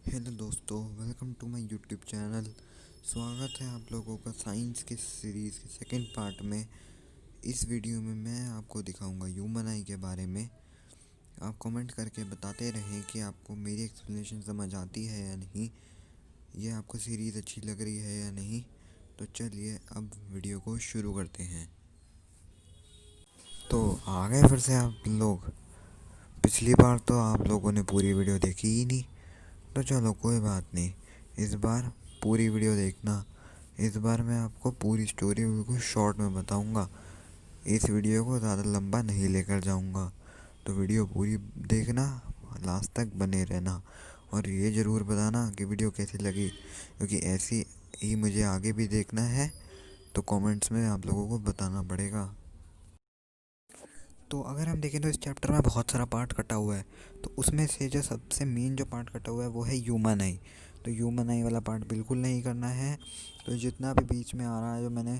Hello दोस्तों, welcome to my YouTube channel. स्वागत है आप लोगों का साइंस के सीरीज़ के सेकंड पार्ट में। इस वीडियो में मैं आपको दिखाऊंगा ह्यूमन आई के बारे में। आप कमेंट करके बताते रहें कि आपको मेरी एक्सप्लेनेशन समझ आती है या नहीं, ये आपको सीरीज़ अच्छी लग रही है या नहीं। तो चलिए अब वीडियो को शुरू करते हैं। तो आ गए फिर से आप लोग। पिछली बार तो आप लोगों ने पूरी वीडियो देखी ही नहीं, तो चलो कोई बात नहीं, इस बार पूरी वीडियो देखना। इस बार मैं आपको पूरी स्टोरी बिल्कुल शॉर्ट में बताऊंगा। इस वीडियो को ज़्यादा लंबा नहीं लेकर जाऊंगा, तो वीडियो पूरी देखना, लास्ट तक बने रहना। और ये ज़रूर बताना कि वीडियो कैसी लगी, क्योंकि ऐसी ही मुझे आगे भी देखना है, तो कमेंट्स में आप लोगों को बताना पड़ेगा। तो अगर हम देखें तो इस चैप्टर में बहुत सारा पार्ट कटा हुआ है, तो उसमें से जो सबसे मेन जो पार्ट कटा हुआ है वो है ह्यूमन आई। तो ह्यूमन आई वाला पार्ट बिल्कुल नहीं करना है। तो जितना भी बीच में आ रहा है जो मैंने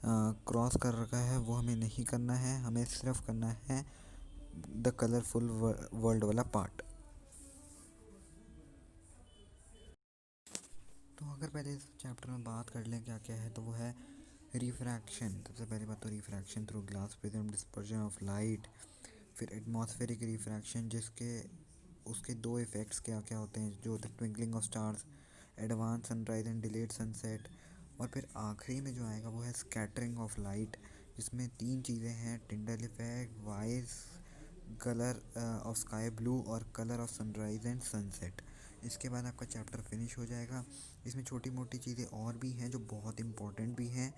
क्रॉस कर रखा है वो हमें नहीं करना है, हमें सिर्फ करना है द कलरफुल वर्ल्ड वाला पार्ट। तो अगर पहले इस चैप्टर में बात कर लें क्या क्या है, तो वो है रिफ्रैक्शन। सबसे पहली बात तो refraction through glass prism, dispersion of light. फिर एटमॉस्फेरिक रिफ्रैक्शन, जिसके उसके दो इफ़ेक्ट्स क्या क्या होते हैं, जो होते हैं twinkling of stars, advance sunrise and delayed sunset. और फिर आखिरी में जो आएगा वो है स्कैटरिंग ऑफ लाइट, जिसमें तीन चीज़ें हैं, Tyndall effect, why's colour of sky blue और colour of sunrise and sunset. इसके बाद आपका चैप्टर फिनिश हो जाएगा। इसमें छोटी मोटी चीज़ें और भी हैं जो बहुत इंपॉर्टेंट भी हैं,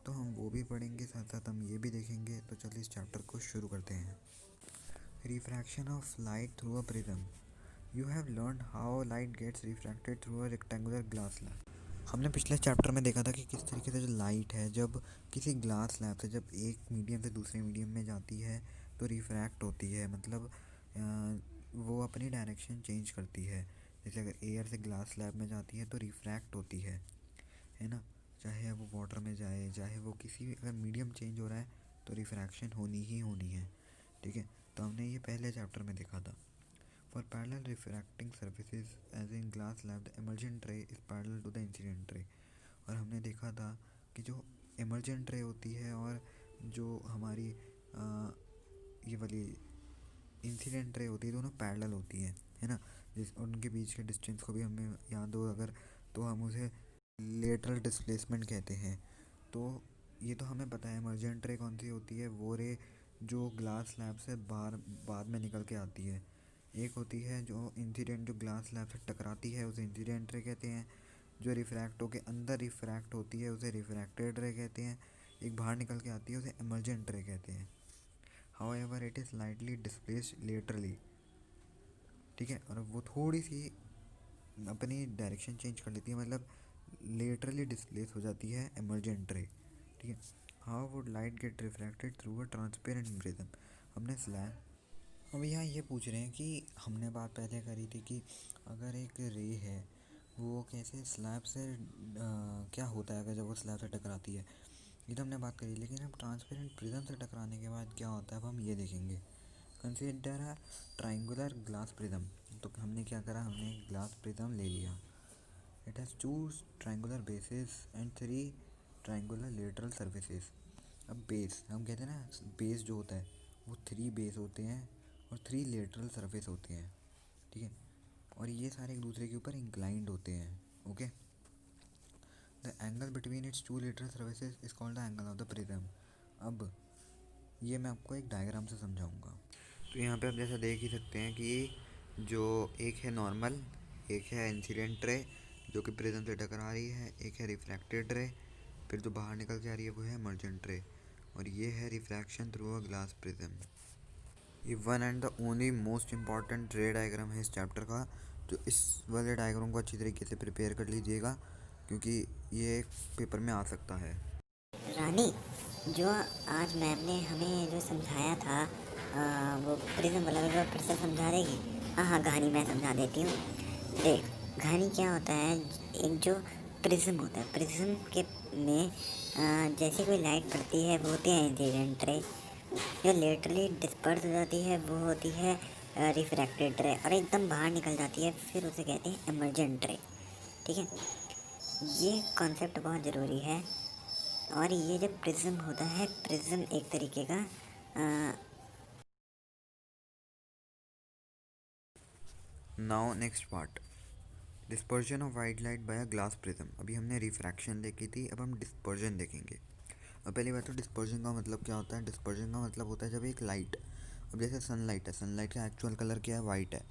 तो हम वो भी पढ़ेंगे, साथ साथ हम ये भी देखेंगे। तो चलिए इस चैप्टर को शुरू करते हैं। Refraction of light through a prism. You have learn how light gets refracted through a rectangular glass slab. हमने पिछले चैप्टर में देखा था कि किस तरीके से जो लाइट है जब किसी ग्लास स्लैब से जब एक मीडियम से दूसरे मीडियम में जाती है तो रिफ्रैक्ट होती है, मतलब वो अपनी डायरेक्शन चेंज करती है। जैसे अगर एयर से ग्लास स्लैब में जाती है तो रिफ्रैक्ट होती है ना। चाहे वो वाटर में जाए, चाहे वो किसी भी, अगर मीडियम चेंज हो रहा है तो रिफ्रैक्शन होनी ही होनी है। ठीक है, तो हमने ये पहले चैप्टर में देखा था। For parallel refracting surfaces as in glass slab, the emergent ray is parallel to the incident ray। और हमने देखा था कि जो emergent ray होती है और जो हमारी ये वाली इंसिडेंट रे होती है, दोनों पैरेलल होती हैं, है ना। जिस उनके बीच के डिस्टेंस को भी हमें याद हो अगर, तो हम उसे लेटरल डिस्प्लेसमेंट कहते हैं। तो ये तो हमें पता है इमरजेंट रे कौन सी होती है, वो रे जो ग्लास स्लैब से बाहर बाद में निकल के आती है। एक होती है जो इंसिडेंट, जो ग्लास स्लैब से टकराती है, उसे इंसिडेंट रे कहते हैं। जो रिफ्रैक्ट होके अंदर रिफ्रैक्ट होती है उसे रिफ्रैक्टेड रे कहते हैं। एक बाहर निकल के आती है उसे इमरजेंट रे कहते हैं। However it is slightly displaced laterally. ठीक है, और वो थोड़ी सी अपनी डायरेक्शन चेंज कर लेती है, मतलब लेटरली डिस्प्लेस हो जाती है इमरजेंट रे। ठीक है। How would light get refracted through a transparent prism. हमने स्लैब, अब यहाँ ये पूछ रहे हैं कि हमने बात पहले करी थी कि अगर एक रे है वो कैसे स्लैब से क्या होता है अगर जब वो स्लैब से टकराती है, ये तो हमने बात करी। लेकिन अब ट्रांसपेरेंट प्रिज्म से टकराने के बाद क्या होता है अब हम ये देखेंगे। Consider a triangular glass prism. तो हमने क्या करा, हमने ग्लास प्रिज्म ले लिया। It has two triangular bases and three triangular lateral surfaces. अब बेस, हम कहते हैं ना, बेस जो होता है वो थ्री बेस होते हैं और थ्री लेटरल सरफेस होते हैं। ठीक है, और ये सारे एक दूसरे के ऊपर इंक्लाइंड होते हैं। Okay, the angle between its two lateral surfaces is called the angle of the prism. अब ये मैं आपको एक डायग्राम से समझाऊंगा। तो यहाँ पे आप जैसा देख ही सकते हैं कि जो एक है नॉर्मल, एक है इंसिडेंट रे जो कि प्रिज्म से टकरा रही है, एक है रिफ्रैक्टेड रे, फिर जो बाहर निकल के आ रही है वो है इमर्जेंट रे, और ये है refraction through a glass prism. ये one and the only most important ray diagram है इस चैप्टर का। तो इस वाले डायग्राम को अच्छी तरीके से प्रिपेयर कर लीजिएगा, क्योंकि ये पेपर में आ सकता है। रानी, जो आज मैम ने हमें जो समझाया था, वो प्रिज्म वाला एक बार फिर से समझा देगी। हाँ हाँ, कहानी मैं समझा देती हूँ। देख, कहानी क्या होता है, एक जो प्रिज्म होता है, प्रिज्म के में जैसे कोई लाइट पड़ती है वो होती है इंसिडेंट रे। जो लेटरली डिस्पर्स हो जाती है वो होती है रिफ्रैक्टेड रे और एकदम बाहर निकल जाती है, फिर उसे कहते हैं एमर्जेंट रे। ठीक है, ये कॉन्सेप्ट बहुत ज़रूरी है। और ये जब प्रिज्म होता है, प्रिज्म एक तरीके का now next part, dispersion of white light by a glass prism. अभी हमने रिफ्रैक्शन देखी थी, अब हम डिस्पर्जन देखेंगे। अब पहली बात तो डिस्पर्जन का मतलब क्या होता है। डिस्पर्जन का मतलब होता है जब एक लाइट, अब जैसे सनलाइट है, सनलाइट का एक्चुअल कलर क्या है, वाइट है।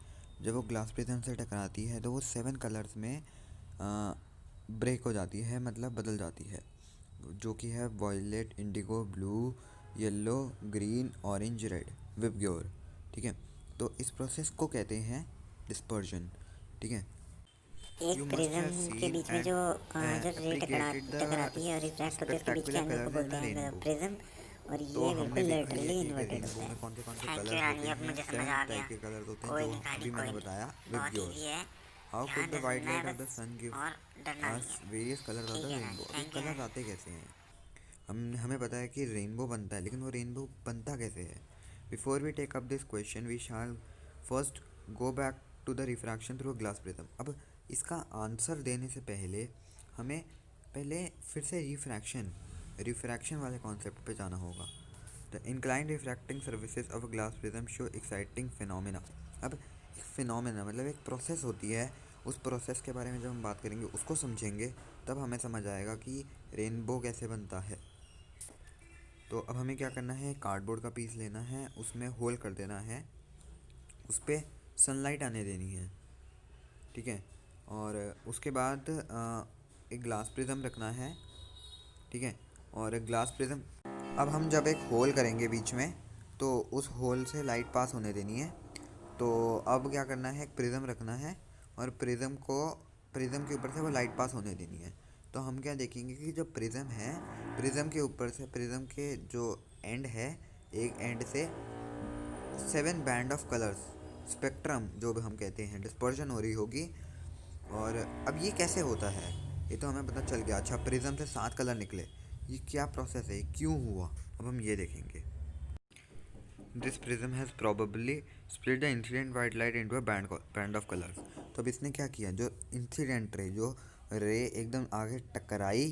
जब वो ग्लास प्रिज्म से टकराती है तो वो 7 कलर्स में ब्रेक हो जाती है, मतलब बदल जाती है, जो कि है violet, indigo, blue, yellow, green, orange, red, VIBGYOR. ठीक है, तो इस प्रोसेस को कहते हैं डिस्पर्जन। ठीक है, एक यू मस्ट हैव प्रिज्म के सीन बीच में एंड जो रे एप्रिकेटेड टकराती है और रिफ्रैक्ट होती है, उसके बीच के स्पेक्टेकुलर एंगल को कलर्स इन बोलते द हैं रेनबो। प्रिज्म। और तो ये बिल्कुल हमने देखा ये लिटरली कि इन्वर्टेड होता रेनबो में है। कौन से थैंक यू कलर्स होते रानी, अब हैं। मुझे समझ 7 आ टाइप गया। के कलर्स होते हैं, कोई जो नहीं कहानी, अभी मैंने कोई नहीं, बताया बहुत विबग्योर। ईजी है, हाउ ध्यान कुड द से वाइट सुनना है light of the bus, sun give और डरना नहीं अस है। वेरियस कलर्स ऑफ ठीक द है रेनबो। रानी, अब ये थैंक यू कलर्स रानी। आते कैसे हैं। हमें पता है कि रेनबो बनता है, लेकिन वो रेनबो बनता कैसे है। Before we take up this question we shall first go back to the refraction through glass prism. अब इसका आंसर देने से पहले हमें पहले फिर से रिफ्रैक्शन वाले कॉन्सेप्ट पे जाना होगा। The inclined refracting services of glass prism show exciting phenomena. अब एक फिनोमिना मतलब एक प्रोसेस होती है, उस प्रोसेस के बारे में जब हम बात करेंगे, उसको समझेंगे, तब हमें समझ आएगा कि रेनबो कैसे बनता है। तो अब हमें क्या करना है, कार्डबोर्ड का पीस लेना है, उसमें होल कर देना है, उस पर सनलाइट आने देनी है। ठीक है, और उसके बाद एक ग्लास प्रिज्म रखना है। ठीक है, और ग्लास प्रिज्म, अब हम जब एक होल करेंगे बीच में, तो उस होल से लाइट पास होने देनी है। तो अब क्या करना है, एक प्रिज्म रखना है, और प्रिज्म के ऊपर से वो लाइट पास होने देनी है। तो हम क्या देखेंगे कि जो प्रिज्म है, प्रिज्म के ऊपर से, प्रिज्म के जो एंड है, एक एंड से 7 बैंड ऑफ कलर्स, स्पेक्ट्रम जो भी हम कहते हैं, डिस्पर्जन हो रही होगी। और अब ये कैसे होता है, ये तो हमें पता चल गया। अच्छा, प्रिज्म से 7 कलर निकले, ये क्या प्रोसेस है, क्यों हुआ, अब हम ये देखेंगे। This prism has probably split the incident white light into a band of colours. तो अब इसने क्या किया, जो इंसिडेंट रे, जो रे एकदम आगे टकराई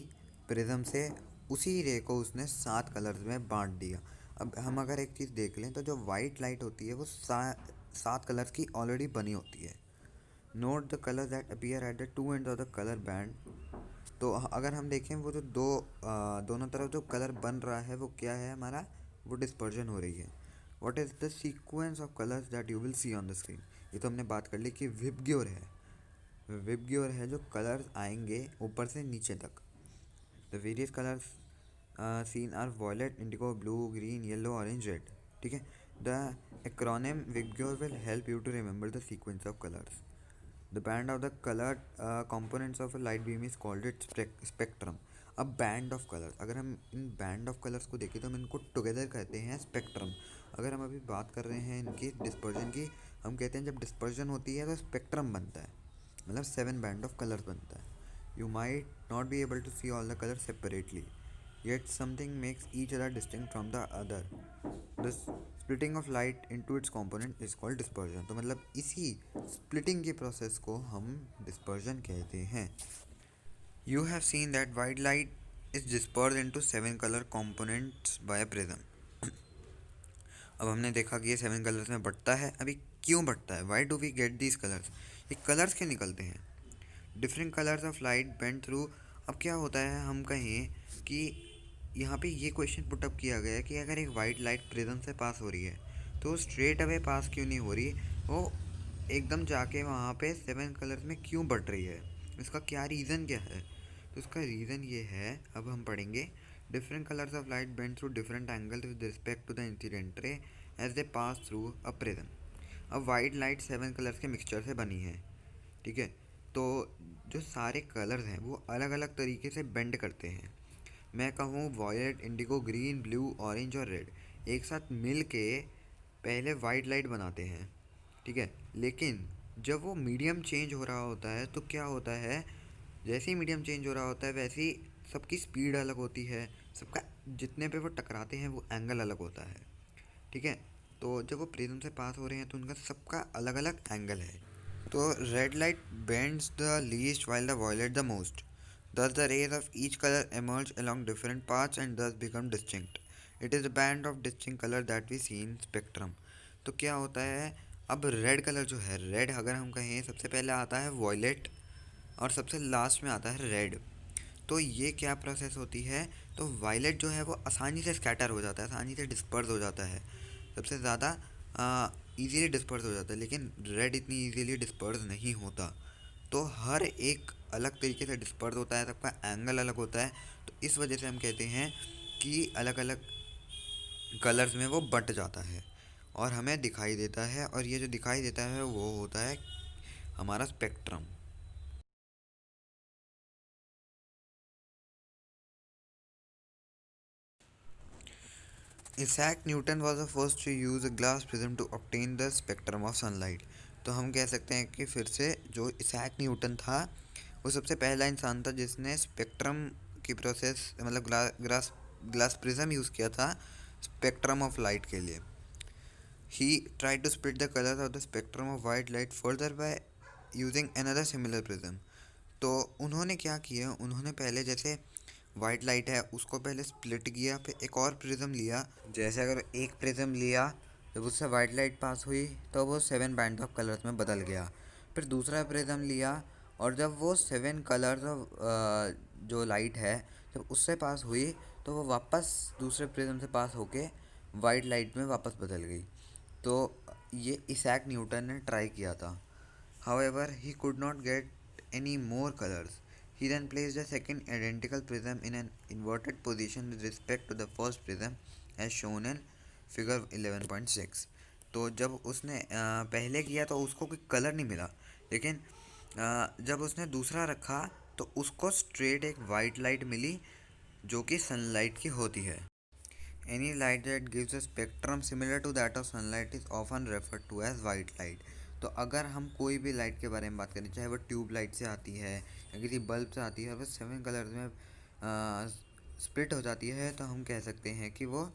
प्रिज्म से, उसी रे को उसने 7 कलर्स में बांट दिया। अब हम अगर एक चीज़ देख लें, तो जो वाइट लाइट होती है वो 7 कलर्स की ऑलरेडी बनी होती है। Note the colour that appear at the two end of the colour band. तो अगर हम देखें, वो जो दोनों तरफ जो कलर बन रहा है, वो क्या है हमारा, वो डिस्पर्जन हो रही है। What is the sequence of colours that you will see on the screen. ये तो हमने बात कर ली कि विबग्योर है, विबग्योर है जो कलर्स आएंगे ऊपर से नीचे तक। The various colours seen are violet, indigo, blue, green, yellow, orange, red. ठीक है, the acronym VIBGYOR will help you to remember the sequence of colours. The band of the colored components of a light beam is called its spectrum. अब band of colours, अगर हम इन band of colours को देखें तो हम इनको together कहते हैं स्पेक्ट्रम। अगर हम अभी बात कर रहे हैं इनकी डिस्पर्जन की, हम कहते हैं जब डिस्पर्जन होती है तो स्पेक्ट्रम बनता है, मतलब 7 बैंड ऑफ कलर्स बनता है। You might not be able to see all the colour separately, yet something makes each other distinct from the other. The splitting of light into its component is called dispersion. तो मतलब इसी splitting के process को हम dispersion कहते हैं। You have seen that white light is dispersed into 7 color components by a prism. अब हमने देखा कि ये 7 कलर्स में बढ़ता है। अभी क्यों बढ़ता है, why do we get these colours, ये कलर्स क्यों निकलते हैं। Different colours of light bend through. अब क्या होता है, हम कहें कि यहाँ पे ये क्वेश्चन पुटअप किया गया है कि अगर एक वाइट लाइट प्रिज्म से पास हो रही है, तो स्ट्रेट अवे पास क्यों नहीं हो रही, वो एकदम जाके वहाँ पे 7 कलर्स में क्यों बढ़ रही है, इसका क्या रीज़न क्या है। तो इसका रीज़न ये है, अब हम पढ़ेंगे। Different colours of light bend through different angles with respect to the incident ray as they pass through a prism. अब वाइट लाइट 7 कलर्स के मिक्सचर से बनी है। ठीक है, तो जो सारे कलर्स हैं वो अलग अलग तरीके से बेंड करते हैं। मैं कहूँ violet, indigo, green, blue, orange और रेड एक साथ मिल के पहले वाइट लाइट बनाते हैं। ठीक है, लेकिन जब वो मीडियम चेंज हो रहा होता है तो क्या होता है, जैसे ही मीडियम चेंज हो रहा होता है वैसे ही सबकी स्पीड अलग होती है, सबका जितने पे वो टकराते हैं वो एंगल अलग होता है। ठीक है, तो जब वो प्रिज्म से पास हो रहे हैं तो उनका सबका अलग अलग एंगल है। तो red light bends the least while the violet the most, thus the rays of each color emerge along different paths and thus become distinct. It is a band of distinct color that we see in spectrum. तो क्या होता है, अब red colour जो है, red अगर हम कहें सबसे पहले आता है वॉयलेट और सबसे लास्ट में आता है रेड। तो ये क्या प्रोसेस होती है, तो वायलेट जो है वो आसानी से स्कैटर हो जाता है, आसानी से डिस्पर्स हो जाता है, सबसे ज़्यादा इजीली डिस्पर्स हो जाता है, लेकिन रेड इतनी इजीली डिस्पर्स नहीं होता। तो हर एक अलग तरीके से डिस्पर्स होता है, सबका एंगल अलग होता है। तो इस वजह से हम कहते हैं कि अलग अलग कलर्स में वो बट जाता है और हमें दिखाई देता है, और ये जो दिखाई देता है वो होता है हमारा spectrum. Isaac Newton was the first to use a glass prism to obtain the spectrum of sunlight. तो हम कह सकते हैं कि फिर से जो इसैक न्यूटन था वो सबसे पहला इंसान था जिसने स्पेक्ट्रम की प्रोसेस मतलब ग्लास ग्लास प्रिज्म यूज़ किया था स्पेक्ट्रम ऑफ लाइट के लिए। He try to split the colours of the spectrum of white light further by using another similar prism. तो उन्होंने क्या किया, उन्होंने पहले जैसे वाइट लाइट है उसको पहले स्प्लिट किया, फिर एक और प्रिज्म लिया। जैसे अगर एक प्रिज्म लिया, जब उससे वाइट लाइट पास हुई तो वो 7 बैंड ऑफ कलर्स में बदल गया। फिर दूसरा प्रिज्म लिया और जब वो 7 कलर्स ऑफ जो लाइट है जब उससे पास हुई तो वो वापस दूसरे प्रिज्म से पास होके वाइट लाइट में वापस बदल गई। तो ये इसैक न्यूटन ने ट्राई किया था। However, he could not get any more colors. He then placed a second identical prism in an inverted position with respect to the first prism as shown in figure 11.6. तो जब उसने पहले किया तो उसको कोई कलर नहीं मिला, लेकिन जब उसने दूसरा रखा तो उसको स्ट्रेट एक वाइट लाइट मिली जो कि सनलाइट की होती है। Any light that gives a spectrum similar to that of sunlight is often referred to as white light. तो अगर हम कोई भी लाइट के बारे में बात करें, चाहे वो ट्यूब लाइट से आती है या किसी बल्ब से आती है और वो 7 कलर्स में स्प्लिट हो जाती है, तो हम कह सकते हैं कि वो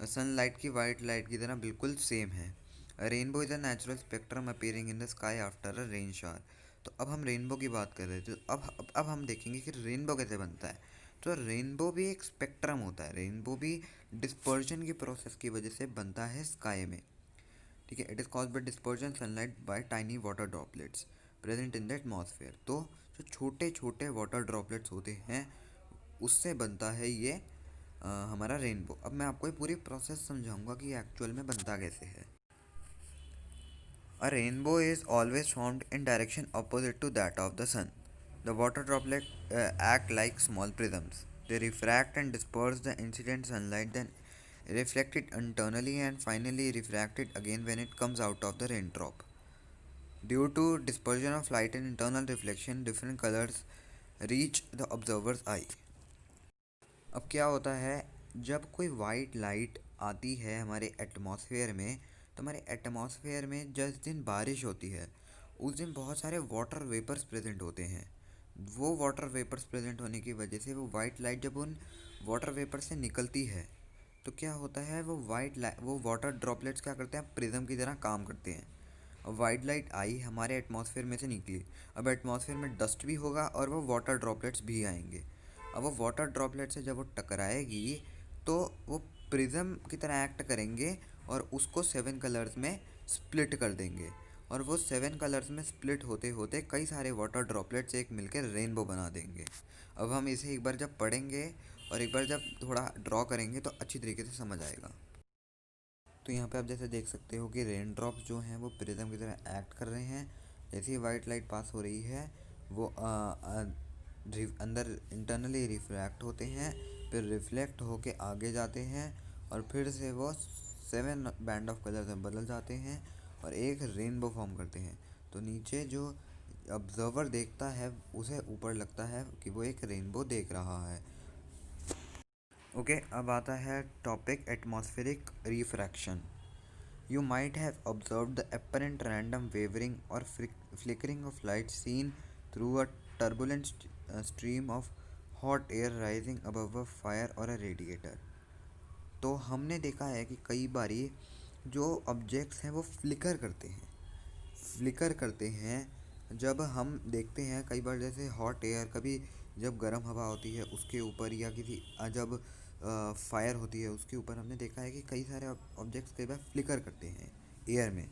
सनलाइट की वाइट लाइट की तरह बिल्कुल सेम है। Rainbow is a natural spectrum appearing in the sky after a rain shower. तो अब हम रेनबो की बात कर रहे थे, तो अब हम देखेंगे कि रेनबो कैसे बनता है। तो रेनबो भी एक स्पेक्ट्रम होता है, रेनबो भी डिस्पर्जन की प्रोसेस की वजह से बनता है स्काई में। ठीक है, it is caused by dispersion sunlight bye tiny water droplets present in the atmosphere. तो जो छोटे छोटे वाटर ड्रॉपलेट्स होते हैं उससे बनता है ये हमारा रेनबो। अब मैं आपको ये पूरी प्रोसेस समझाऊंगा कि एक्चुअल में बनता कैसे है। A rainbow is always formed in direction opposite to that of the sun. The water droplets act like small prisms. They refract and disperse the incident sunlight, then reflect it internally and finally refract it again when it comes out of the raindrop. Due to dispersion of light and internal reflection, different colors reach the observer's eye. अब क्या होता है, जब कोई white light आती है हमारे atmosphere में, तो हमारे एटमॉस्फेयर में जिस दिन बारिश होती है उस दिन बहुत सारे वाटर वेपर्स प्रेजेंट होते हैं। वो वाटर वेपर्स प्रेजेंट होने की वजह से वो वाइट लाइट जब उन वाटर वेपर से निकलती है तो क्या होता है, वो वाटर ड्रॉपलेट्स क्या करते हैं, प्रिज्म की तरह काम करते हैं। अब वाइट लाइट आई हमारे एटमॉस्फेयर में से निकली, अब एटमॉस्फेयर में डस्ट भी होगा और वो वाटर ड्रॉपलेट्स भी आएंगे। अब वो वाटर ड्रॉपलेट से जब वो टकराएगी तो वो प्रिज्म की तरह एक्ट करेंगे और उसको 7 कलर्स में स्प्लिट कर देंगे, और वो 7 कलर्स में स्प्लिट होते होते कई सारे वाटर ड्रॉपलेट्स एक मिलकर रेनबो बना देंगे। अब हम इसे एक बार जब पढ़ेंगे और एक बार जब थोड़ा ड्रॉ करेंगे तो अच्छी तरीके से समझ आएगा। तो यहाँ पे आप जैसे देख सकते हो कि रेन ड्रॉप्स जो हैं वो प्रिज्म की तरह एक्ट कर रहे हैं। जैसे ही वाइट लाइट पास हो रही है वो अंदर इंटरनली रिफ्रैक्ट होते हैं, फिर रिफ्लेक्ट होके आगे जाते हैं और फिर से वो 7 बैंड ऑफ कलर्स में बदल जाते हैं और एक रेनबो फॉर्म करते हैं। तो नीचे जो ऑब्जर्वर देखता है उसे ऊपर लगता है कि वो एक रेनबो देख रहा है। ओके, अब आता है topic atmospheric refraction. You might have observed the apparent random wavering or flickering of light seen through a turbulent stream of hot air rising above a fire or a radiator. तो हमने देखा है कि कई बारी जो ऑब्जेक्ट्स हैं वो फ्लिकर करते हैं जब हम देखते हैं कई बार, जैसे हॉट एयर, कभी जब गर्म हवा होती है उसके ऊपर, या किसी जब फायर होती है उसके ऊपर, हमने देखा है कि कई सारे ऑब्जेक्ट्स कई बार फ्लिकर करते हैं एयर में।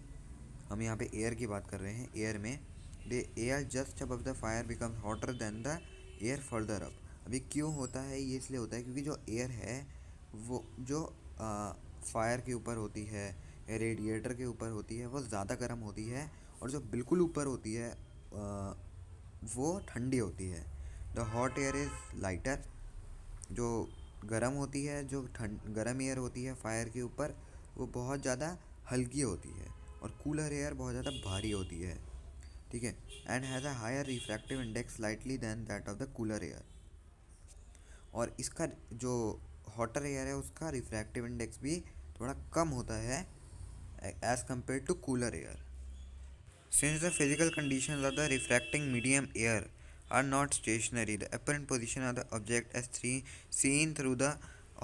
हम यहाँ पे एयर की बात कर रहे हैं। एयर में the air just above the fire becomes hotter then the air further up. अभी क्यों होता है ये? इसलिए होता है क्योंकि जो एयर है वो जो फायर के ऊपर होती है या रेडिएटर के ऊपर होती है वो ज़्यादा गर्म होती है, और जो बिल्कुल ऊपर होती है वो ठंडी होती है। The hot air is lighter. जो गर्म होती है, जो गर्म एयर होती है फायर के ऊपर, वो बहुत ज़्यादा हल्की होती है, और कूलर एयर बहुत ज़्यादा भारी होती है। ठीक है। And has a higher refractive index slightly than that of the cooler air. और इसका जो हॉटर एयर है उसका रिफ्रैक्टिव इंडेक्स भी थोड़ा कम होता है as compare to cooler air. Since the physical conditions of the refracting medium air are not stationary, the apparent position of the object as seen through the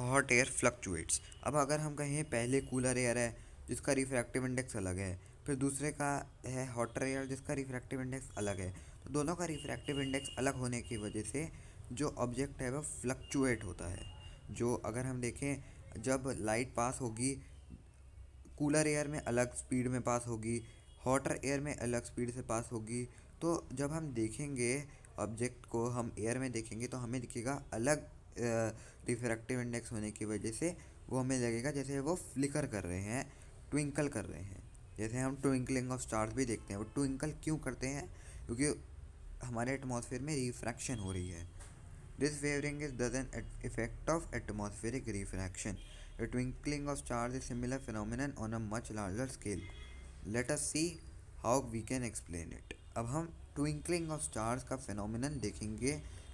hot air fluctuates. अब अगर हम कहें पहले कूलर एयर है जिसका refractive index अलग है, फिर दूसरे का है हॉटर एयर जिसका रिफ्रैक्टिव इंडेक्स अलग है, तो दोनों का रिफ्रैक्टिव इंडेक्स अलग होने की वजह से जो ऑब्जेक्ट है वह फ्लक्चुएट होता है। जो अगर हम देखें, जब लाइट पास होगी कूलर एयर में अलग स्पीड में पास होगी, हॉटर एयर में अलग स्पीड से पास होगी, तो जब हम देखेंगे ऑब्जेक्ट को, हम एयर में देखेंगे तो हमें दिखेगा अलग रिफ्रैक्टिव इंडेक्स होने की वजह से वो हमें लगेगा जैसे वो फ्लिकर कर रहे हैं, ट्विंकल कर रहे हैं। जैसे हम ट्विंकलिंग ऑफ स्टार्स भी देखते हैं, वो ट्विंकल क्यों करते हैं? क्योंकि हमारे एटमॉस्फेयर में रिफ्रैक्शन हो रही है। This wavering is thus an effect of atmospheric refraction. The twinkling of stars is a similar phenomenon on a much larger scale. Let us see how we can explain it. अब हम twinkling of stars का phenomenon देखेंगे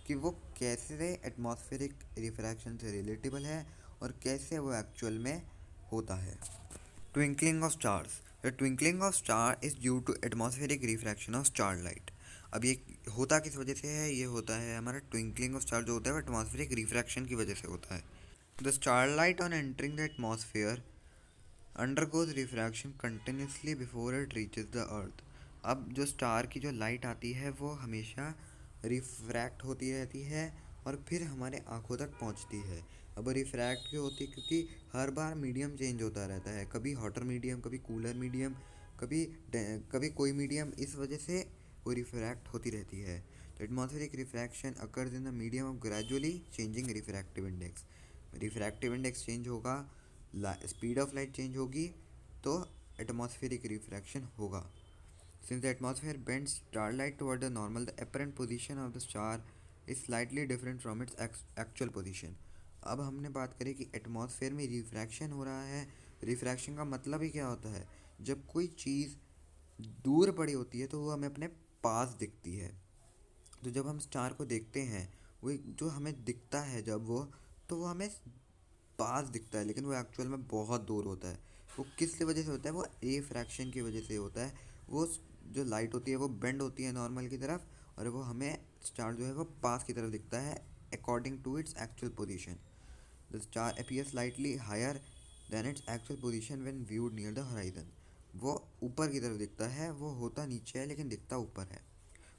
कि वो कैसे atmospheric refraction से relatable है और कैसे वो एक्चुअल में होता है। Twinkling of stars. The twinkling of star is due to atmospheric refraction of star light. अब ये होता किस वजह से है? ये होता है हमारा ट्विंकलिंग ऑफ स्टार जो होता है वो एटमॉस्फेरिक रिफ्रैक्शन की वजह से होता है। The star light on entering the atmosphere undergoes refraction continuously before it reaches the earth. अब जो स्टार की जो लाइट आती है वो हमेशा रिफ्रैक्ट होती रहती है और फिर हमारे आँखों तक पहुँचती है। अब रिफ्रैक्ट क्यों होती है? क्योंकि हर बार मीडियम चेंज होता रहता है, कभी हॉटर मीडियम, कभी कूलर मीडियम, कभी कभी कोई मीडियम, इस वजह से वो रिफ्रैक्ट होती रहती है। तो atmospheric refraction occurs in the medium of gradually changing refractive index. Refractive index change होगा, स्पीड ऑफ लाइट चेंज होगी, तो एटमॉस्फेरिक रिफ्रैक्शन होगा। Since the atmosphere bends starlight toward the normal, the apparent position of the star is slightly different from its actual position. अब हमने बात करी कि atmosphere में रिफ्रैक्शन हो रहा है। रिफ्रैक्शन का मतलब ही क्या होता है? जब कोई चीज़ दूर पड़ी होती है तो वो हमें अपने पास दिखती है। तो जब हम स्टार को देखते हैं, वो जो हमें दिखता है जब तो वो हमें पास दिखता है, लेकिन वो एक्चुअल में बहुत दूर होता है। वो किस वजह से होता है? वो रिफ्रैक्शन की वजह से होता है। वो जो लाइट होती है वो बेंड होती है नॉर्मल की तरफ, और वो हमें स्टार जो है वो पास की तरफ दिखता है according to its actual position. The star appear slightly higher than its actual position when viewed near the horizon. वो ऊपर की तरफ दिखता है, वो होता नीचे है लेकिन दिखता ऊपर है।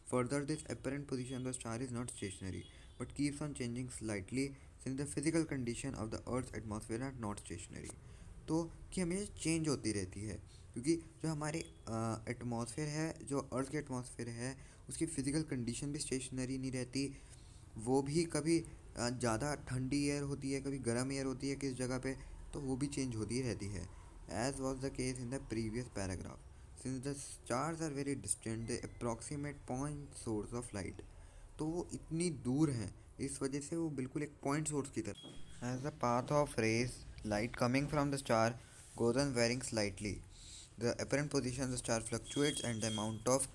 Further, this apparent position of the star is not stationary, but keeps on changing slightly since the physical condition of the Earth's atmosphere are not stationary. तो कि हमेशा चेंज होती रहती है, क्योंकि जो हमारे एटमॉस्फेयर है, जो अर्थ के एटमॉस्फेयर है, उसकी फ़िज़िकल कंडीशन भी स्टेशनरी नहीं रहती। वो भी कभी ज़्यादा ठंडी एयर होती है, कभी गर्म एयर होती है किस जगह पे, तो वो भी चेंज होती रहती है। As was the case in the previous paragraph. Since the stars are very distant they approximate point source of light. तो वो इतनी दूर हैं, इस वजह से वो बिल्कुल एक पॉइंट सोर्स की तरह। As the path of rays light coming from the star goes on varying slightly. The apparent position of the star fluctuates and the amount of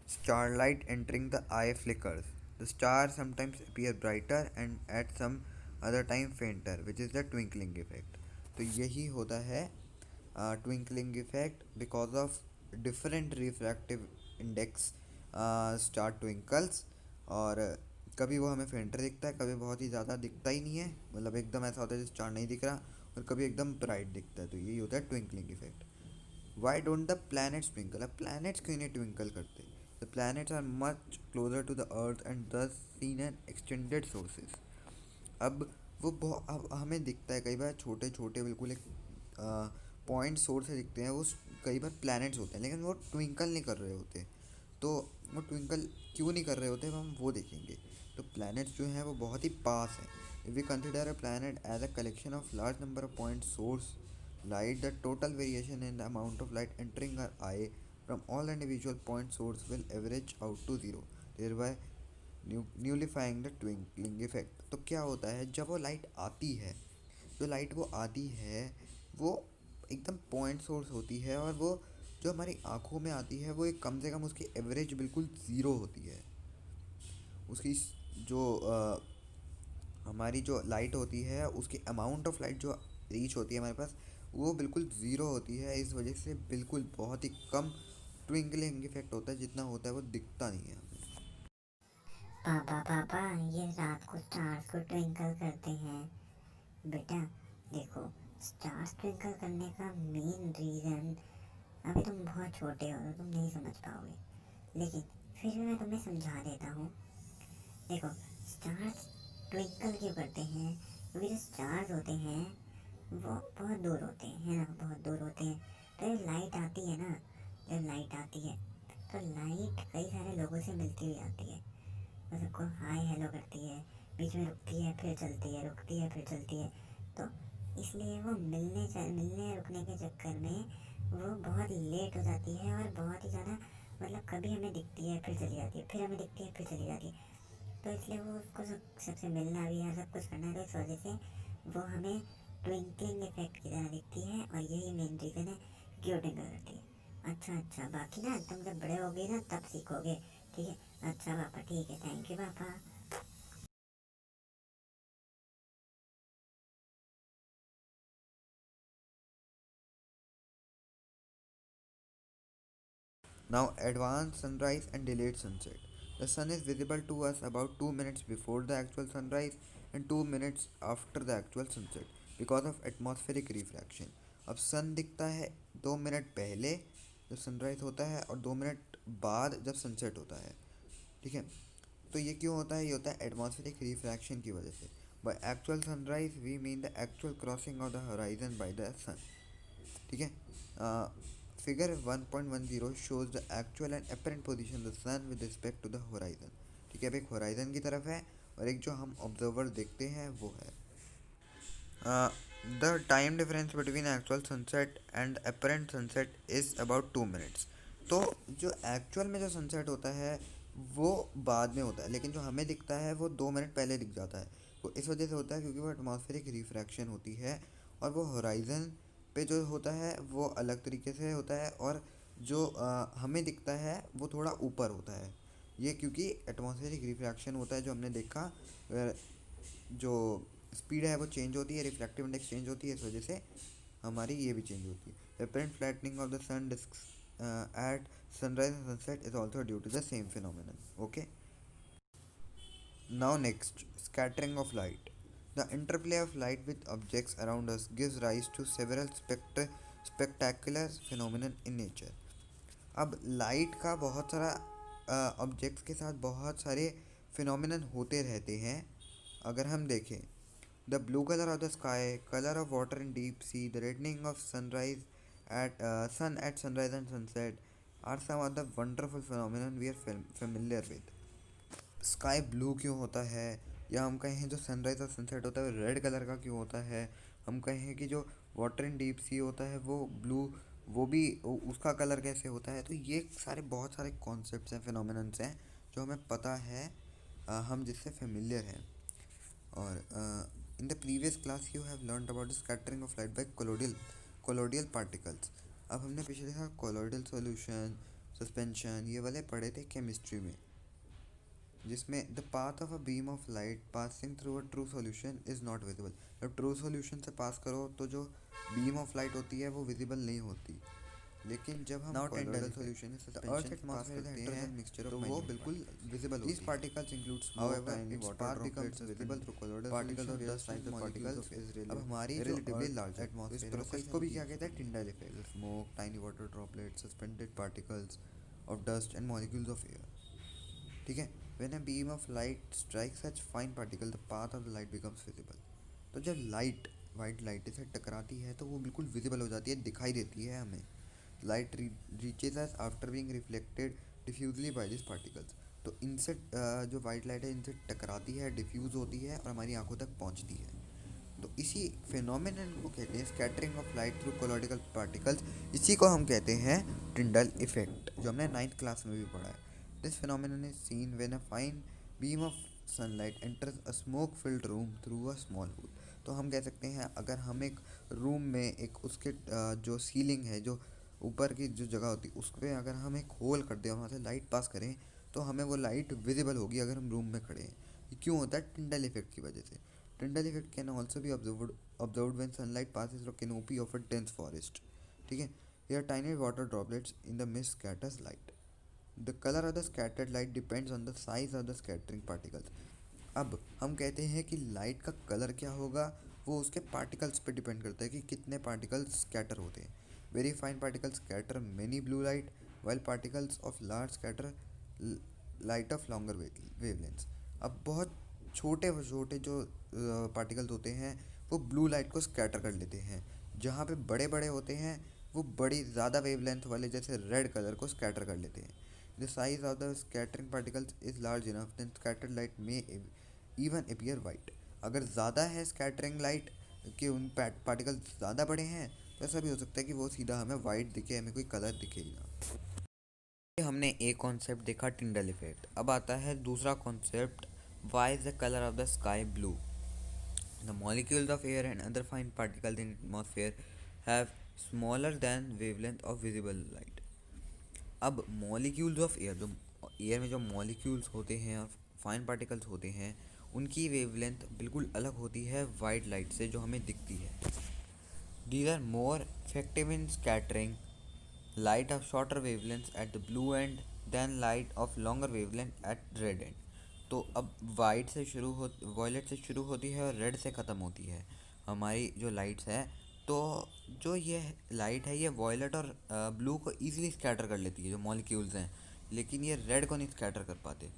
starlight entering the eye flickers. The stars sometimes appear brighter and at some other time fainter, which is the twinkling effect. तो यही होता है twinkling effect because of different refractive index star twinkles। और कभी वो हमें फेंटर दिखता है, कभी बहुत ही ज़्यादा दिखता ही नहीं है, मतलब एकदम ऐसा होता है जैसे स्टार नहीं दिख रहा, और कभी एकदम ब्राइट दिखता है, तो यही होता है twinkling effect. Why don't the planets twinkle? अब प्लैनेट्स क्यों नहीं ट्विंकल करते? The planets are much closer to the earth and thus seen an extended sources. अब वो बहुत, अब हमें दिखता है कई बार छोटे छोटे बिल्कुल एक पॉइंट सोर्स से दिखते हैं, वो कई बार प्लैनेट्स होते हैं, लेकिन वो ट्विंकल नहीं कर रहे होते। तो वो ट्विंकल क्यों नहीं कर रहे होते, हम वो देखेंगे। तो प्लैनेट्स जो हैं वो बहुत ही पास हैं। If we consider a planet as a collection of large number of point source light, the total variation in the amount of light entering our eye from all individual point source will average out to zero, thereby nullifying the twinkling effect. तो क्या होता है, जब वो light आती है, जो light वो आती है वो एकदम पॉइंट सोर्स होती है, और वो जो हमारी आँखों में आती है वो एक कम से कम उसकी एवरेज बिल्कुल ज़ीरो होती है। उसकी जो हमारी जो लाइट होती है, उसकी अमाउंट ऑफ लाइट जो रीच होती है हमारे पास, वो बिल्कुल ज़ीरो होती है। इस वजह से बिल्कुल बहुत ही कम ट्विंकलिंग इफेक्ट होता है, जितना होता है वो दिखता नहीं है हमें। पापा पापा, ये रात को स्टार्स को ट्विंकल करते हैं। बेटा देखो, स्टार्स ट्विंकल करने का मेन रीज़न, अभी तुम बहुत छोटे हो तो तुम नहीं समझ पाओगे, लेकिन फिर भी मैं तुम्हें समझा देता हूँ। देखो, स्टार्स ट्विंकल क्यों करते हैं? क्योंकि जो स्टार्स होते हैं वो बहुत दूर होते हैं, है ना, बहुत दूर होते हैं। तो जब लाइट आती है ना, जब लाइट आती है तो लाइट कई सारे लोगों से मिलती हुई आती है, वो सबको हाय हेलो करती है, बीच में रुकती है फिर चलती है, रुकती है फिर चलती है। तो इसलिए वो मिलने रुकने के चक्कर में वो बहुत लेट हो जाती है, और बहुत ही ज़्यादा, मतलब कभी हमें दिखती है फिर चली जाती है, फिर हमें दिखती है फिर चली जाती है। तो इसलिए वो उसको सबसे मिलना भी है, सब कुछ करना है, तो इस वजह से वो हमें ट्विंकलिंग इफेक्ट की तरह दिखती है, और यही मेन रीज़न है कि वो ट्विंकल करती है। अच्छा अच्छा, बाकी ना तुम जब बड़े होगे ना तब सीखोगे, ठीक है? अच्छा पापा, ठीक है, थैंक यू पापा। Now, advanced sunrise and delayed sunset. The sun is visible to us about 2 minutes before the actual sunrise and 2 minutes after the actual sunset because of atmospheric refraction. अब सन दिखता है 2 मिनट पहले जब sunrise होता है, और 2 minute बाद जब सनसेट होता है, ठीक है। तो ये क्यों होता है? ये होता है एटमॉस्फेरिक रिफ्रैक्शन की वजह से। By actual sunrise we mean the actual crossing of the horizon by the sun, ठीक है। Figure 1.10 shows the actual and apparent position the sun with respect to the horizon, ठीक है। अब एक होराइजन की तरफ है और एक जो हम ऑब्जर्वर देखते हैं वो है। The time difference between actual sunset and apparent sunset is about 2 minutes. तो जो एक्चुअल में जो सनसेट होता है वो बाद में होता है, लेकिन जो हमें दिखता है वो 2 मिनट पहले दिख जाता है। वो इस वजह से होता है क्योंकि वो एटमॉस्फेरिक रिफ्रैक्शन होती है, और वो होराइजन पे जो होता है वो अलग तरीके से होता है, और जो हमें दिखता है वो थोड़ा ऊपर होता है। ये क्योंकि एटमॉस्फेरिक रिफ्रैक्शन होता है जो हमने देखा, जो स्पीड है वो चेंज होती है, रिफ्रैक्टिव इंडेक्स चेंज होती है, इस वजह से हमारी ये भी चेंज होती है। Apparent flattening of the sun disc at sunrise and sunset is also due to the same phenomenon. Okay, now next, scattering of light. The interplay of light with objects around us gives rise to several spectacular phenomena in nature. अब light का बहुत सारा objects के साथ बहुत सारे phenomenon होते रहते हैं। अगर हम देखें, the blue colour of the sky, colour of water in deep sea, the reddening of sunrise at sun at sunrise and sunset are some of the wonderful phenomenon we are familiar with. Sky blue क्यों होता है, या हम कहें जो sunrise और sunset होता है वो रेड कलर का क्यों होता है, हम कहें कि जो वाटर इन डीप सी होता है वो ब्लू, वो भी उसका कलर कैसे होता है। तो ये सारे बहुत सारे कॉन्सेप्ट्स हैं, फिनोमिनन्स हैं जो हमें पता है, हम जिससे फेमिलियर हैं। और in the previous class you have learn about the scattering of light by colloidal particles. अब हमने पिछले साल कोलोइडल सॉल्यूशन, सस्पेंशन, ये वाले पढ़े थे केमिस्ट्री में, जिसमें the path of a beam of light passing through a true solution is not visible. जब ट्रू सॉल्यूशन से पास करो तो जो बीम ऑफ लाइट होती है वो विजिबल नहीं होती। लेकिन जब हम कोलोइडल सॉल्यूशन में सस्पेंशन पास करते हैं मिक्सचर तो वो बिल्कुल विजिबल होती है। These particles include smoke, tiny water droplets visible through colloidal particles of dust and particles अब हमारी relatively large atmosphere इस प्रोसेस को भी क्या कहते हैं? Tyndall effect. Smoke, tiny water droplets, suspended particles of dust and molecules of air. ठीक है, when a beam of light strikes such fine particle, the path of the light becomes visible. तो जब light white light से टकराती है तो वो बिल्कुल विजिबल हो जाती है, दिखाई देती है हमें। Light reaches us after being reflected diffusely by this particles. तो इनसे जो वाइट लाइट है इनसे टकराती है, डिफ्यूज़ होती है और हमारी आंखों तक पहुंचती है। तो इसी फिनोमेनन को कहते हैं scattering of light through colloidal particles. इसी को हम कहते हैं टिंडल इफेक्ट, जो हमने 9th क्लास में भी पढ़ा है। This phenomenon is seen when a fine beam of sunlight enters a smoke filled room through a small hole. तो हम कह सकते हैं अगर हम एक रूम में एक उसके जो सीलिंग है, जो ऊपर की जो जगह होती है, उस पर अगर हम एक होल कर दें, वहाँ से लाइट पास करें तो हमें वो लाइट विजिबल होगी अगर हम रूम में खड़े हैं। ये क्यों होता है? टिंडल इफेक्ट की वजह से। Tyndall effect can also be observed when sunlight passes through a canopy of a dense forest. ठीक है, here tiny water droplets in the mist scatters light. The color of the scattered light depends on the size of the scattering particles. अब हम कहते हैं कि light का colour क्या होगा, वो उसके पार्टिकल्स पे डिपेंड करता है कि कितने पार्टिकल्स स्कैटर होते हैं। Very fine particles scatter many blue light, while particles of large scatter light of longer wavelengths. अब बहुत छोटे छोटे जो पार्टिकल्स होते हैं वो ब्लू लाइट को स्कैटर कर लेते हैं, जहाँ पे बड़े बड़े होते हैं वो बड़ी ज़्यादा वेवलेंथ वाले जैसे रेड कलर को स्कैटर कर लेते हैं। The size of the scattering particles is large enough, then scattered light may even appear white. अगर ज़्यादा है स्कैटरिंग लाइट के उन पार्टिकल्स ज़्यादा बड़े हैं तो ऐसा भी हो सकता है कि वो सीधा हमें वाइट दिखे, हमें कोई कलर दिखे ही ना। हमने एक कॉन्सेप्ट देखा टिंडल इफेक्ट। अब आता है दूसरा concept, why is the colour of the sky blue. The molecules of air and other fine particles in atmosphere have smaller than wavelength of visible light. अब मॉलिक्यूल्स ऑफ एयर, जो air में जो molecules होते हैं और fine particles होते हैं, उनकी वेवलेंथ बिल्कुल अलग होती है वाइट लाइट से जो हमें दिखती है। These are more effective in scattering light of shorter wavelength at the blue end than light of longer wavelength at red end. तो अब वाइट से शुरू हो वॉयलेट से शुरू होती है और रेड से ख़त्म होती है हमारी जो लाइट्स है। तो जो ये लाइट है ये वॉयलेट और ब्लू को ईजिली स्कैटर कर लेती है जो मॉलिक्यूल्स हैं, लेकिन ये रेड को नहीं स्कैटर कर पाते।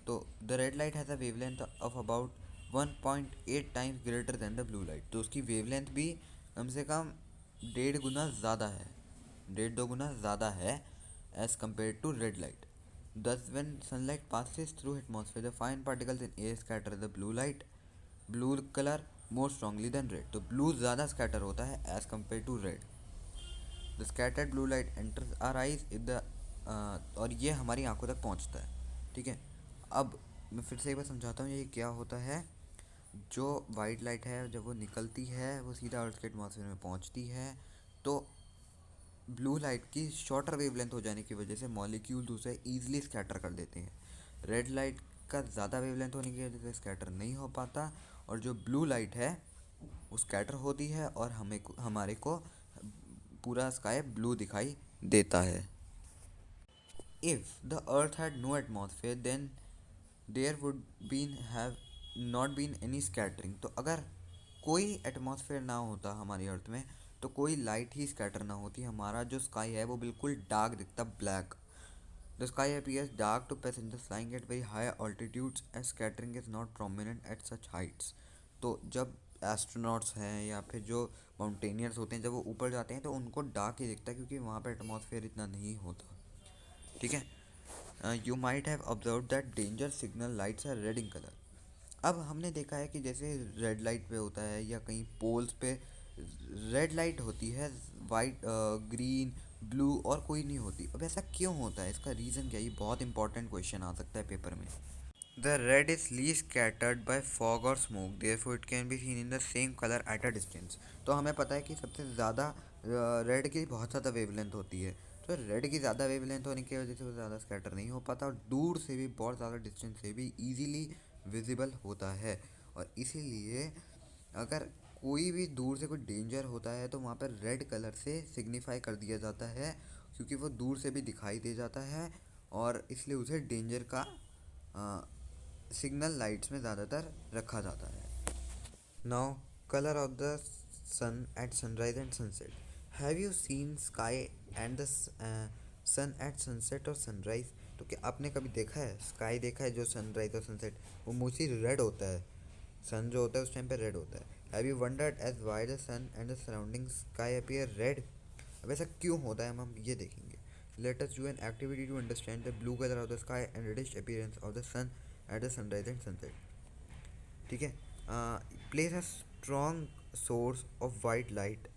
तो the red light has a wavelength of about 1.8 times greater than the blue light. तो उसकी वेवलेंथ भी कम से कम 1.5 गुना ज़्यादा है, 1.5-2 गुना ज़्यादा है as compare to red light. Thus, when sunlight passes through atmosphere, the fine particles in air scatter the blue color more strongly than red. तो blue ज़्यादा scatter होता है as compared to red. The scattered blue light enters our eyes और ये हमारी आंखों तक पहुंचता है। ठीक है, अब मैं फिर से एक बार समझाता हूँ ये क्या होता है। जो वाइट लाइट है जब वो निकलती है वो सीधा अर्थ के एटमॉस्फेयर में पहुंचती है, तो ब्लू लाइट की शॉर्टर वेवलेंथ हो जाने की वजह से मॉलिक्यूल्स उसे ईजिली स्कैटर कर देते हैं। रेड लाइट का ज़्यादा वेवलेंथ होने की वजह से स्कैटर नहीं हो पाता, और जो ब्लू लाइट है वो स्कैटर होती है और हमारे को पूरा स्काई ब्लू दिखाई देता है। If the earth had no atmosphere then there would have not been any scattering. तो अगर कोई एटमॉस्फेयर ना होता हमारी अर्थ में तो कोई लाइट ही स्कैटर ना होती, हमारा जो स्काई है वो बिल्कुल डार्क दिखता, black. The sky appears dark to passengers flying at very high altitudes as scattering is not prominent at such heights. तो जब एस्ट्रोनॉट्स हैं या फिर जो माउंटेनियर्स होते हैं जब वो ऊपर जाते हैं तो उनको डार्क ही दिखता है क्योंकि वहाँ पर एटमॉस्फेयर इतना नहीं होता। ठीक है, you might have observe that danger signal lights are red in colour. अब हमने देखा है कि जैसे रेड लाइट पे होता है या कहीं पोल्स पे रेड लाइट होती है, वाइट ग्रीन ब्लू और कोई नहीं होती। अब ऐसा क्यों होता है, इसका रीज़न क्या है? ये बहुत इंपॉर्टेंट क्वेश्चन आ सकता है पेपर में। The red is least scattered by fog और smoke, therefore it can be seen in the same colour at a distance. तो हमें पता है कि सबसे ज़्यादा रेड की बहुत ज़्यादा वेवलेंथ होती है, तो रेड की ज़्यादा वेवलेंथ होने की वजह से वो ज़्यादा स्कैटर नहीं हो पाता और दूर से भी बहुत ज़्यादा डिस्टेंस से भी ईजीली विजिबल होता है। और इसीलिए अगर कोई भी दूर से कोई डेंजर होता है तो वहाँ पर रेड कलर से सिग्निफाई कर दिया जाता है, क्योंकि वो दूर से भी दिखाई दे जाता है और इसलिए उसे डेंजर का सिग्नल लाइट्स में ज़्यादातर रखा जाता है। Now colour of the sun at sunrise and sunset. Have you seen sky and the sun at sunset और सनराइज? तो क्या आपने कभी देखा है, स्काई देखा है जो सनराइज और सनसेट, वो मोस्टली रेड होता है, सन जो होता है उस टाइम पे रेड होता है। Have you wondered as why the sun and the surrounding sky appear red? अब ऐसा क्यों होता है हम ये देखेंगे। Let us do an activity to understand the blue colour of the sky and reddish appearance of the sun at the sunrise and sunset. ठीक है, place a strong source of white light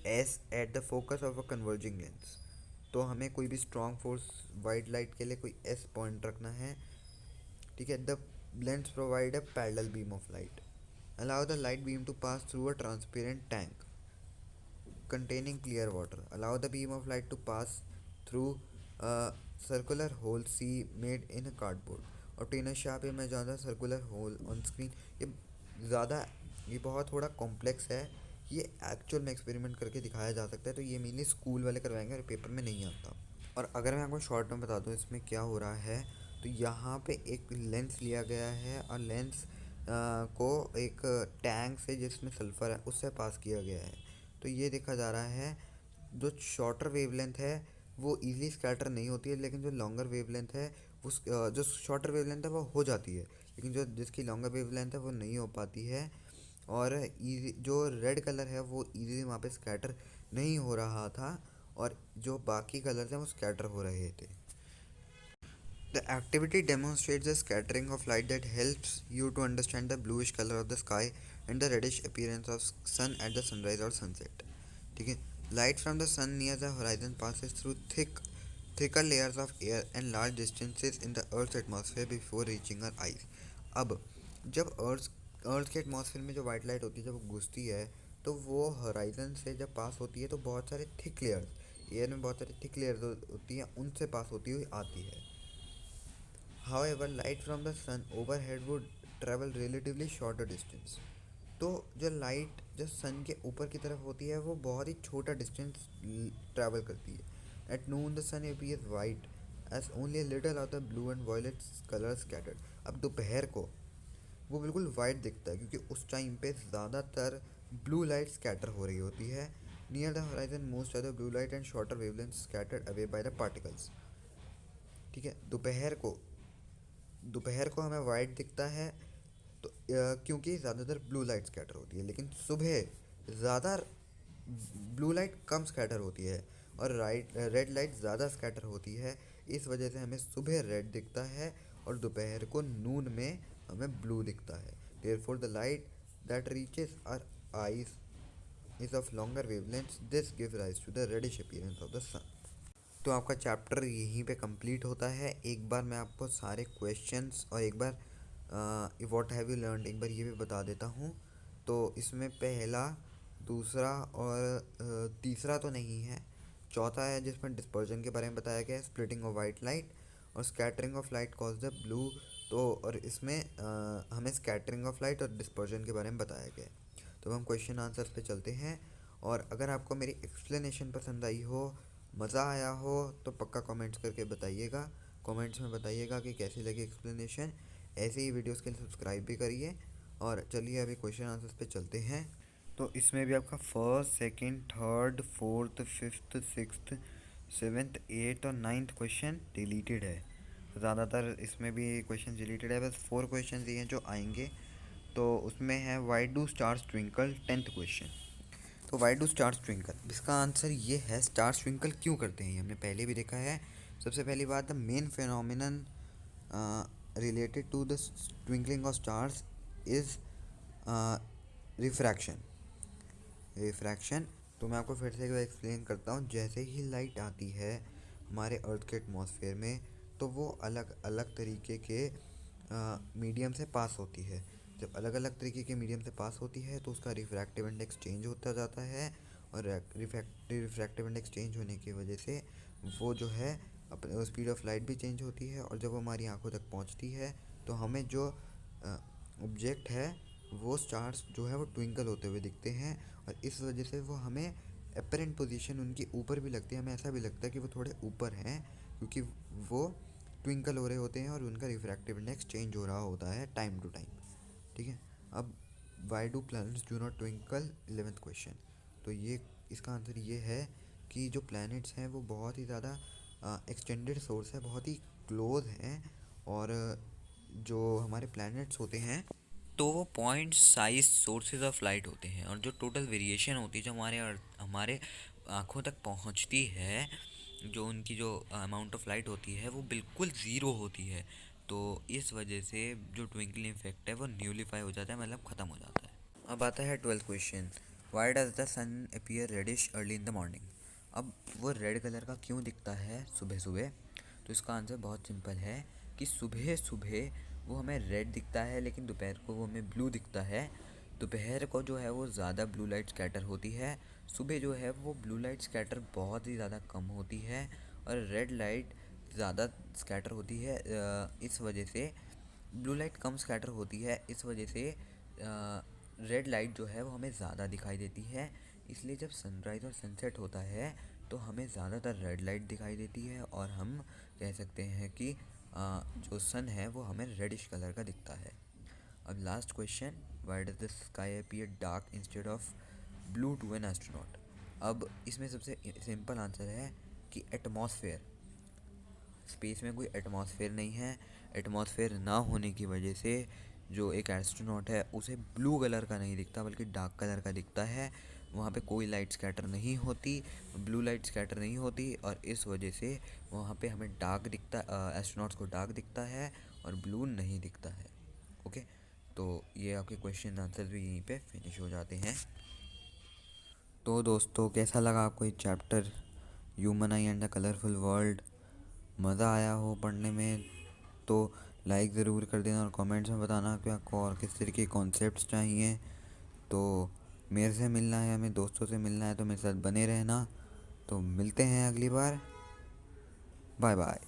S at the focus of a converging lens. तो हमें कोई भी strong force white light के लिए कोई S point रखना है। ठीक है, the lens provide a parallel beam of light. Allow the light beam to pass through a transparent tank containing clear water. Allow the beam of light to pass through a circular hole C made in a cardboard. Obtain a sharp image on the circular hole on screen. ये ज़्यादा, ये बहुत थोड़ा complex है, ये actual में experiment करके दिखाया जा सकता है, तो ये मेनली स्कूल वाले करवाएंगे और पेपर में नहीं आता। और अगर मैं आपको शॉर्ट में बता दूँ इसमें क्या हो रहा है, तो यहाँ पे एक लेंस लिया गया है और लेंस को एक टैंक से जिसमें सल्फ़र है उससे पास किया गया है। तो ये देखा जा रहा है जो शॉर्टर वेवलेंथ है वो इजीली स्कैटर नहीं होती है, लेकिन जो लॉन्गर वेवलेंथ है वो जो शॉर्टर वेवलेंथ है वो हो जाती है, लेकिन जो जिसकी लॉन्गर वेवलेंथ है वो नहीं हो पाती है। और जो रेड कलर है वो इजीली वहाँ पे स्कैटर नहीं हो रहा था और जो बाकी कलर्स हैं वो स्कैटर हो रहे थे। The activity demonstrates the scattering of light that helps you to understand the bluish color of the sky and the reddish appearance of sun at the sunrise or sunset. ठीक है, light from the sun near the horizon passes through thicker layers of air and large distances in the earth's atmosphere before reaching our eyes. अब जब अर्थ के atmosphere में जो white light होती है जब वो घुसती है तो वो होराइजन से जब पास होती है तो बहुत सारे थिक लेयर्स, एयर में बहुत सारी थिक लेयर्स होती हैं, उनसे पास होती हुई आती है। However, light from the sun overhead would travel relatively shorter distance. तो जो लाइट जो सन के ऊपर की तरफ होती है वो बहुत ही छोटा डिस्टेंस ट्रैवल करती है। At noon the sun appears white as only little of the blue and violet colour scattered. अब दोपहर को वो बिल्कुल वाइट दिखता है क्योंकि उस टाइम पे ज़्यादातर ब्लू लाइट स्कैटर हो रही होती है। Near the horizon most of the blue light and shorter wavelength scattered away by the particles. ठीक है, दोपहर को हमें वाइट दिखता है तो क्योंकि ज़्यादातर ब्लू लाइट स्कैटर होती है, लेकिन सुबह ज़्यादा ब्लू लाइट कम स्कैटर होती है और रेड लाइट ज़्यादा स्कैटर होती है। इस वजह से हमें सुबह रेड दिखता है और दोपहर को नून में हमें ब्लू दिखता है। Therefore the light that reaches our eyes is of longer wavelength, this give rise to the reddish appearance of the sun. तो आपका चैप्टर यहीं पे कंप्लीट होता है। एक बार मैं आपको सारे क्वेश्चंस और एक बार व्हाट हैव यू लर्नड एक बार ये भी बता देता हूँ। तो इसमें पहला, दूसरा और तीसरा तो नहीं है, चौथा है जिसमें डिस्पर्जन के बारे में बताया गया है, स्प्लिटिंग ऑफ वाइट लाइट और scattering of light cause the blue. तो और इसमें हमें स्कैटरिंग ऑफ लाइट और डिस्पर्जन के बारे में बताया गया है। तो हम क्वेश्चन आंसर्स पे चलते हैं। और अगर आपको मेरी एक्सप्लेनेशन पसंद आई हो, मज़ा आया हो, तो पक्का कमेंट्स करके बताइएगा। कमेंट्स में बताइएगा कि कैसी लगी एक्सप्लेनेशन। ऐसे ही वीडियोस के लिए सब्सक्राइब भी करिए। और चलिए अभी क्वेश्चन आंसर्स पे चलते हैं। तो इसमें भी आपका first, second, third, fourth, fifth, sixth, seventh, eighth और नाइन्थ क्वेश्चन डिलीटेड है। ज़्यादातर इसमें भी क्वेश्चन डिलीटेड है, बस 4 क्वेश्चन ये हैं जो आएंगे। तो उसमें है why do stars twinkle, 10th question. तो वाई डू स्टार्स ट्विंकल, इसका आंसर ये है स्टार्स ट्विंकल क्यों करते हैं, ये हमने पहले भी देखा है। सबसे पहली बात, the main phenomenon related to the twinkling of stars is refraction. तो मैं आपको फिर से एक बार एक्सप्लेन करता हूँ। जैसे ही लाइट आती है हमारे अर्थ के एटमॉस्फेयर में तो वो अलग अलग तरीके के मीडियम से पास होती है। जब अलग अलग तरीके के मीडियम से पास होती है तो उसका रिफ्रैक्टिव इंडेक्स चेंज होता जाता है और रिफ्रैक्टिव इंडेक्स चेंज होने की वजह से वो जो है अपने स्पीड ऑफ लाइट भी चेंज होती है और जब वो हमारी आंखों तक पहुंचती है तो हमें जो ऑब्जेक्ट है वो स्टार्स जो है वो ट्विंकल होते हुए दिखते हैं, और इस वजह से वो हमें अपेरेंट पोजीशन उनकी ऊपर भी लगती है, हमें ऐसा भी लगता है कि वो थोड़े ऊपर हैं, क्योंकि वो ट्विंकल हो रहे होते हैं और उनका रिफ्रैक्टिव इंडेक्स चेंज हो रहा होता है टाइम टू टाइम। ठीक है। अब why do planets do not twinkle, 11th question. तो ये इसका आंसर ये है कि जो प्लैनेट्स हैं वो बहुत ही ज़्यादा एक्सटेंडेड सोर्स है, बहुत ही क्लोज हैं, और जो हमारे प्लैनेट्स होते हैं तो वो point size sources of light होते हैं, और जो टोटल वेरिएशन होती है जो हमारे आँखों तक पहुँचती है, जो उनकी जो अमाउंट ऑफ लाइट होती है वो बिल्कुल ज़ीरो होती है। तो इस वजह से जो ट्विंकलिंग इफेक्ट है वो न्यूलीफाई हो जाता है, मतलब ख़त्म हो जाता है। अब आता है 12th question. Why does the sun appear reddish early in the morning. अब वो रेड कलर का क्यों दिखता है सुबह सुबह? तो इसका आंसर बहुत सिंपल है कि सुबह सुबह वो हमें रेड दिखता है, लेकिन दोपहर को वो हमें ब्लू दिखता है। दोपहर को जो है वो ज़्यादा ब्लू लाइट स्कैटर होती है, सुबह जो है वो ब्लू लाइट स्कैटर बहुत ही ज़्यादा कम होती है, और रेड लाइट ज़्यादा स्कैटर होती है। इस वजह से ब्लू लाइट कम स्कैटर होती है, इस वजह से रेड लाइट जो है वो हमें ज़्यादा दिखाई देती है। इसलिए जब सनराइज़ और सनसेट होता है तो हमें ज़्यादातर रेड लाइट दिखाई देती है, और हम कह सकते हैं कि जो सन है वो हमें रेडिश कलर का दिखता है। अब last question, why does the sky appear dark instead of blue to an astronaut. अब इसमें सबसे सिंपल आंसर है कि एटमॉस्फेयर, स्पेस में कोई एटमॉस्फेयर नहीं है। एटमॉस्फेयर ना होने की वजह से जो एक एस्ट्रोनॉट है उसे ब्लू कलर का नहीं दिखता बल्कि डार्क कलर का दिखता है। वहाँ पे कोई लाइट स्कैटर नहीं होती, ब्लू लाइट स्कैटर नहीं होती, और इस वजह से वहाँ पे हमें डार्क दिखता, एस्ट्रोनॉट्स को डार्क दिखता है और ब्लू नहीं दिखता है। ओके, तो ये आपके क्वेश्चन आंसर भी यहीं पे फिनिश हो जाते हैं। तो दोस्तों, कैसा लगा आपको ये chapter human I and the colourful world? मज़ा आया हो पढ़ने में तो लाइक ज़रूर कर देना, और कमेंट्स में बताना कि आपको और किस तरह के कॉन्सेप्ट्स चाहिए। तो मेरे से मिलना है, हमें दोस्तों से मिलना है, तो मेरे साथ बने रहना। तो मिलते हैं अगली बार। Bye bye.